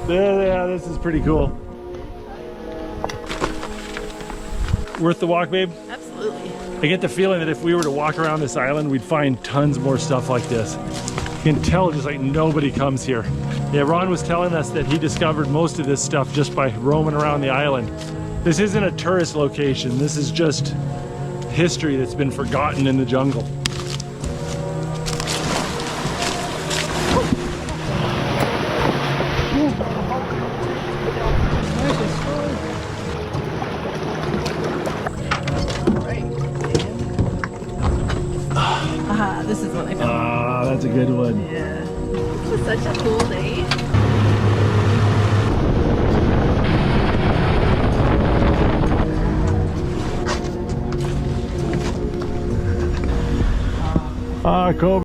Yeah, this is pretty cool. Worth the walk, babe? Absolutely. I get the feeling that if we were to walk around this island, we'd find tons more stuff like this. You can tell just like nobody comes here. Yeah, Ron was telling us that he discovered most of this stuff just by roaming around the island. This isn't a tourist location. This is just history that's been forgotten in the jungle. This is what I found. Ah, that's a good one. Yeah. This was such a cool day. Ah, Kobe.